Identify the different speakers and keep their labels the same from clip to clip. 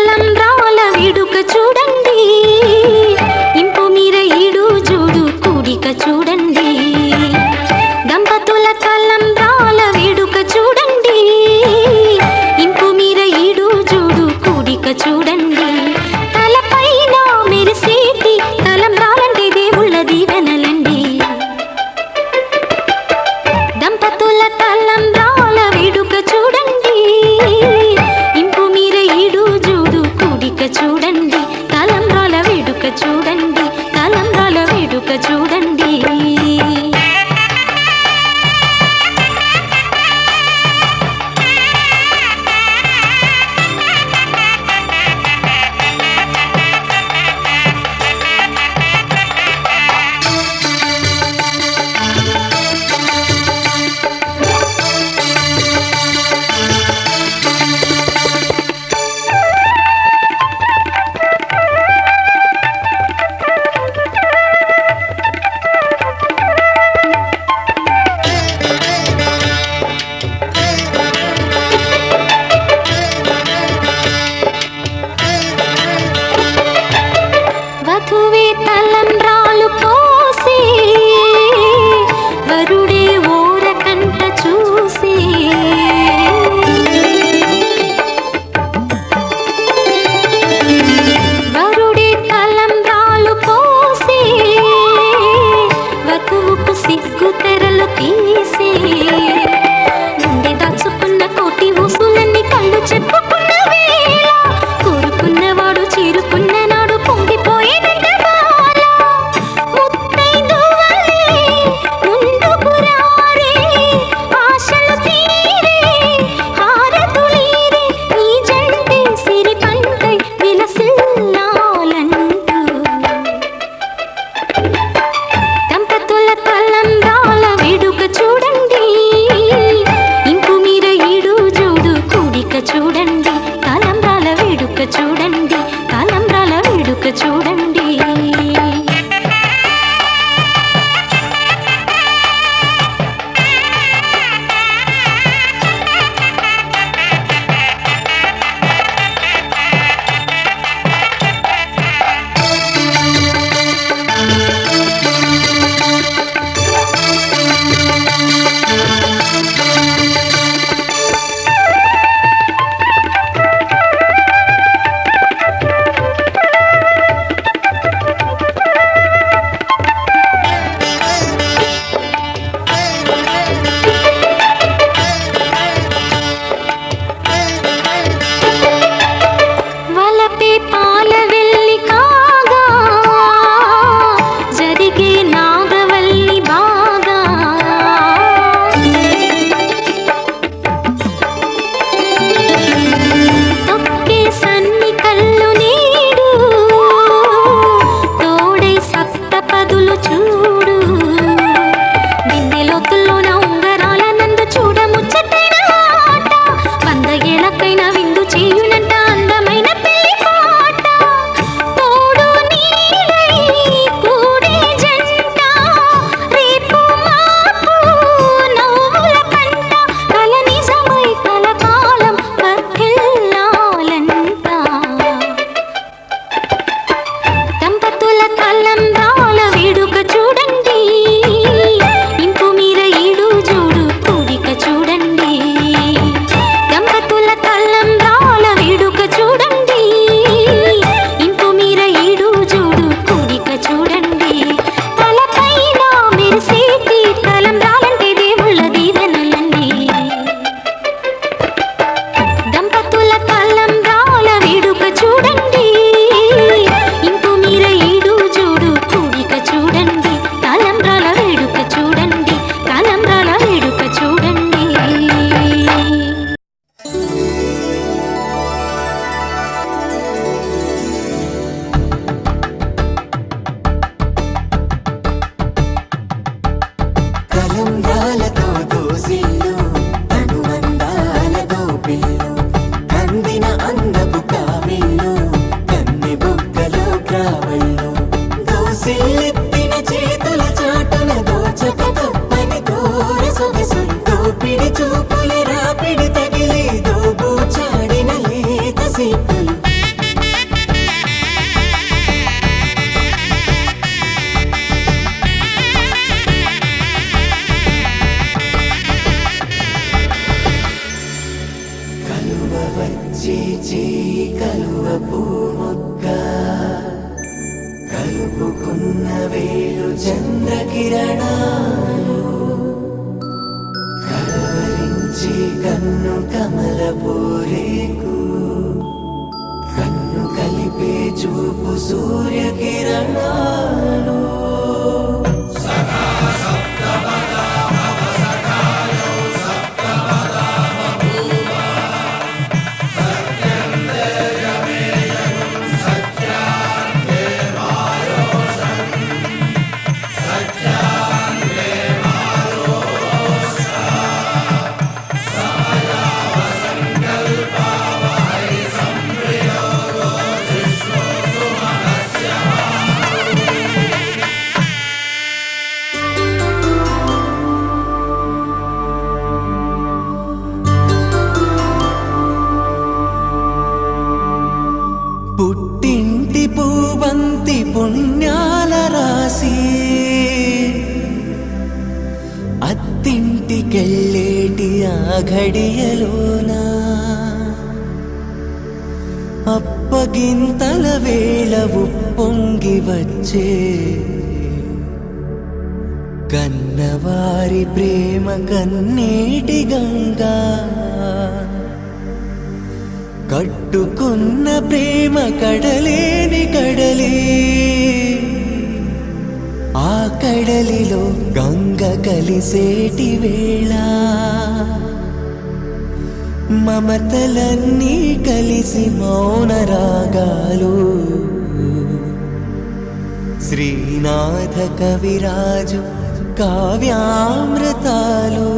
Speaker 1: తలంబ్రాల వేడుక చూడండి, ఇంపు మీర ఈడు జోడు కూడిక చూడండి. దంపతుల తలంబ్రాల వేడుక చూడండి, ఇంపు మీర ఈడు జోడు కూడిక చూడండి. తలపైన మెరిసేటి తలంబ్రాలంటే దేవుళ్ళ దీవెనలండి. దంపతుల తలంబ్రాల వేడుక చూడండి, ఇంపు మీర ఈడు జోడు కూడిక
Speaker 2: చేయి కలువ పూమొక్క కలుపుకున్న వేలు చంద్రకిరణాలు కలవరించి కన్ను కమల పూరేకు కన్ను కలిపే చూపు సూర్యకిరణాలు పుట్టింటి పూబంతి పుణ్యాల రాసి అత్తింటికెళ్ళేటి ఆ ఘడియలోనా అప్పగింతల వేళ ఉప్పొంగి వచ్చే కన్నవారి ప్రేమ కన్నీటి గంగా కట్టుకున్న ప్రేమ కడలేని కడలి ఆ కడలిలో గంగ కలిసేటి వేళ మమతలన్నీ కలిసి మౌన రాగాలు శ్రీనాథ కవిరాజు కావ్యామృతాలు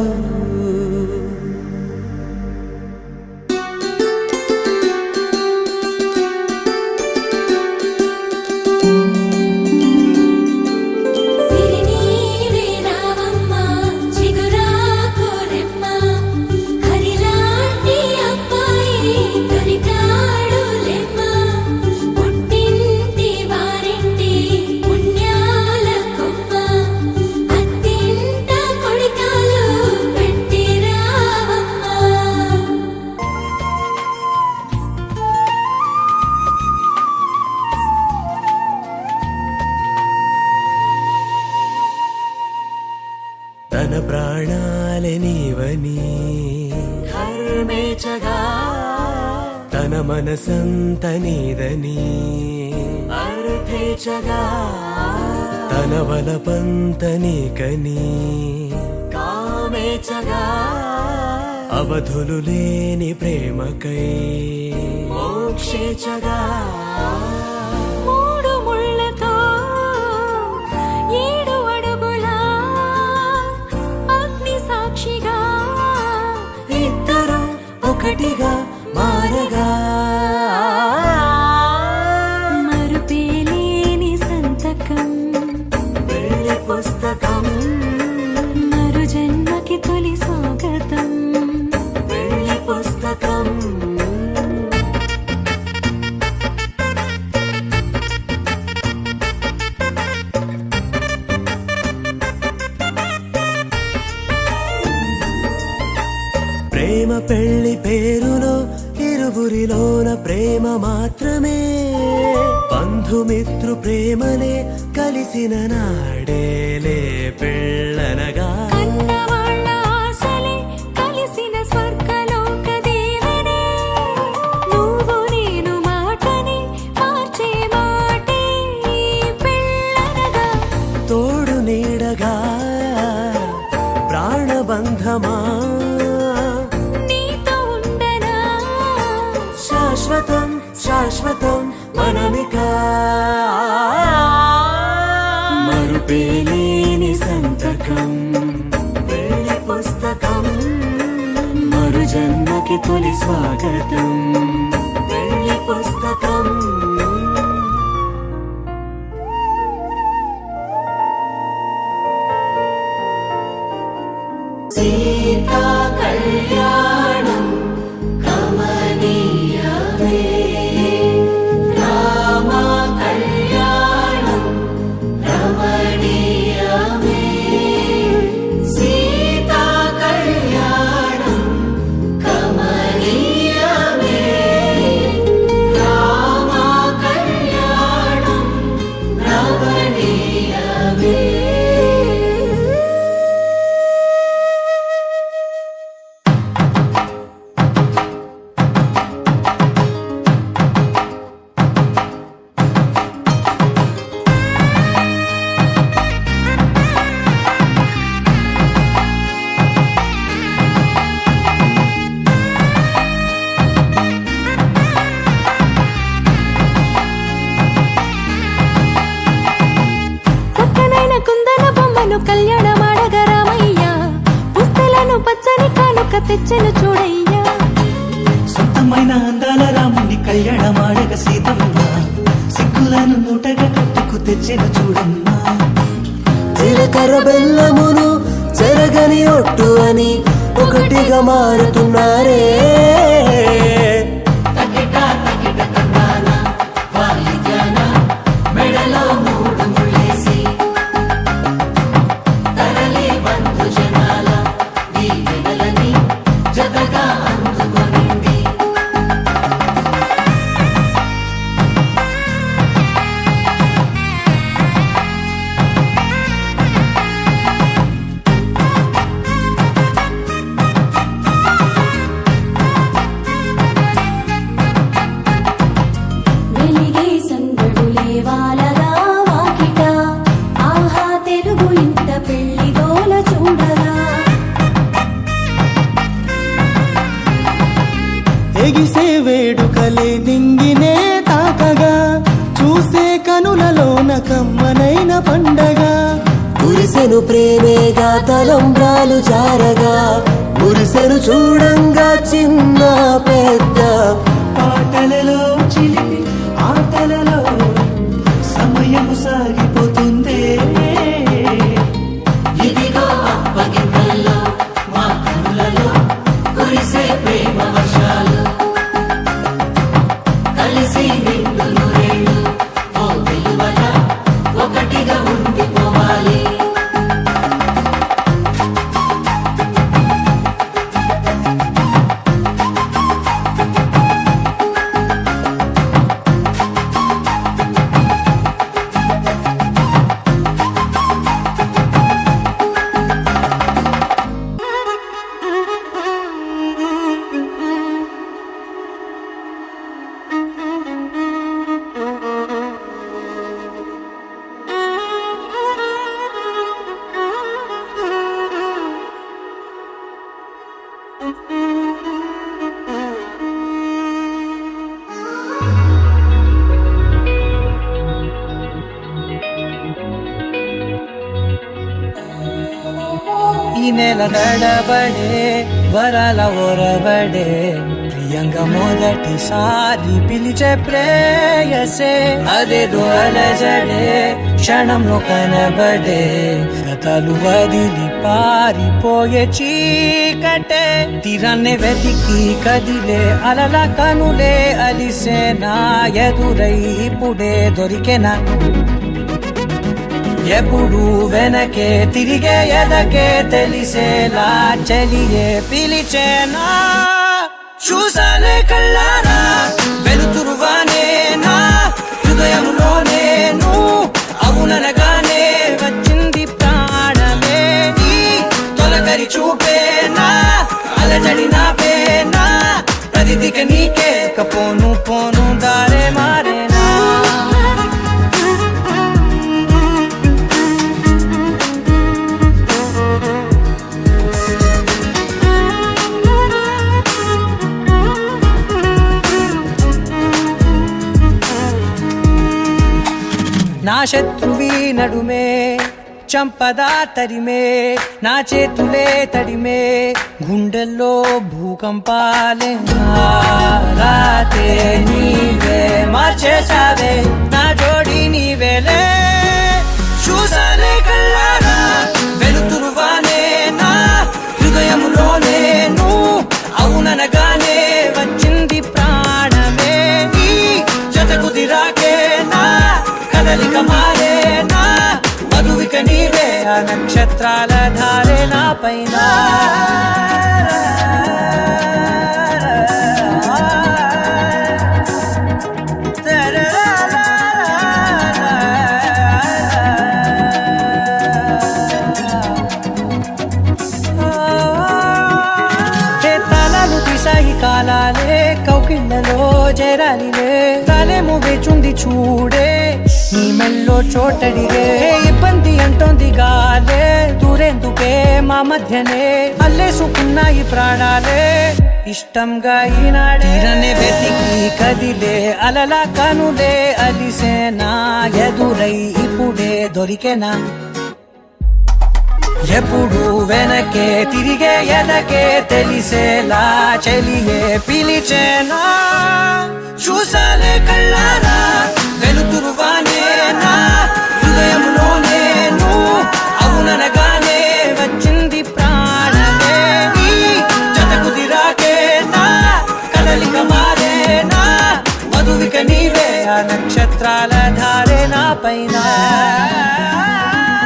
Speaker 2: తన ప్రాణాలే నీవని కర్మేచగా తన మనసంత నీదని అర్థేచగా తన వలపంత నీకని కామేచగా అవధులు లేని ప్రేమకై మోక్షేచగా ఒకటిగా మారగా
Speaker 1: మరుపేలేని సంతకం
Speaker 2: వెళ్ళి పుస్తకం
Speaker 1: మరు జన్మకి తొలి స్వాగతం
Speaker 2: వెళ్ళి పుస్తకం ప్రేమ పెళ్లి పేరులో ఇరువురిలోన ప్రేమ మాత్రమే బంధుమిత్రు ప్రేమనే కలిసిన నాడేలే పెళ్ళనగా
Speaker 1: కన్నవాళ్ళ ఆశలే కలిసిన స్వర్గలోక దేవనే నువ్వు నేను మాటని మార్చే మాటే పెళ్ళనగా
Speaker 2: తోడు నీడగా ప్రాణబంధమా శాశ్వతం శాశ్వతం మనమిక మరుపేలేని సంతకం వెళ్ళి పుస్తకం మరు జన్మకి తొలి స్వాగతం వెళ్ళి పుస్తకం సీతా కళ్యాణం కమనీయమే రామ కళ్యాణం రమణీయమే సీతా కళ్యాణం కమనీయమే
Speaker 1: వచ్చెను చూడయ్యా.
Speaker 2: సొంతమైన అందాల రాముని కళ్యాణమాడగ సీతమ్మ సిగ్గులను మూటగా కట్టుకు తెచ్చెను చూడమ్మా. జీలకర్ర బెల్లమును చెరగని ఒట్టు అని ఒకటిగా మారుతున్నారే.
Speaker 1: వెలిగే సందడులే వాలగా వాకిట, ఆహా తెలుగు ఇంట పెళ్లి గోల చూడగా.
Speaker 2: ఎగిసే వేడుకలే నింగినే తాకగా చూసే కనులలోన కమ్మనైన పండగ. కురిసెను ప్రేమేగా తలంబ్రాలు జారగా మురిసెను చూడంగా చిన్న పెద్ద. పాటలలో చిలిపి ఆటలలో సమయము సాగిపోతుందే. ఇదిగో అప్పగింతల్లో మా కనులలో కురిసే ప్రేమ వర్షాలు. కలిసి నిండు నూరేళ్ళు ఓ వెలువల ఒకటిగా ఉండిపోవాలి. ఈ నెల నడబడే వరాల ఒరబడే ప్రియంగా మొదటిసారి పిలిచే ప్రేయసే. అదేదో అలజడే క్షణంలో కనబడే గతాలు వదిలి పారిపోయే చీకటే. తీరాన్నే వెతికి కదిలే అలల కనులే అలిసేనా ఎదురై ఇప్పుడే దొరికెనా. ఎప్పుడు వెనకే తిరిగే ఎదకే తెలిసేలా చెలియే పిలిచేనా. చూసానే కళ్ళారా వెలుతురువానే నా హృదయంలోనే నువ్వు అవుననగానే వచ్చింది ప్రాణమే. నీ తొలకరి చూపేనా అలజడి నా పేనా ప్రతిదిక నీకే కపోను పోను దారే మారేనా. నా శత్రువి నడుమే చంపదా తరిమే నా చేతులే తడిమే గుండెల్లో భూకంపాలే. రాతే నీవే మార్చేసావే నా జోడి నీవేలే. చూసానే కళ్ళారా వెలుతురువానే నా హృదయంలోనే నువ్వు అవుననగానే వచ్చింది ప్రాణమే. నీ జతకు దిరాకే నా కదలిక మారేనా మధువిక నీవే ఆ నక్షత్రాల ధారే నా పైన. తాళాలు తీసాయి కాలాలే కౌకిళ్ళలో చేరాలిలే. తాలేమో వేచుంది చూడే నీ మెల్లో చోటడిగే. ఇబ్బంది అంటోంది గాలే దూరేందుకే మా మధ్యనే అల్లేసుకున్నాయి ప్రాణాలే. ఇష్టంగా ఈనాడే తీరనే వెతికి కదిలే అలల కనులే అలిసేనా ఎదురై ఇప్పుడే దొరికెనా. ఎప్పుడు వెనకే తిరిగే ఎదకే తెలిసేలా చెలియే పిలిచేనా చూసాలే కళ్ళారా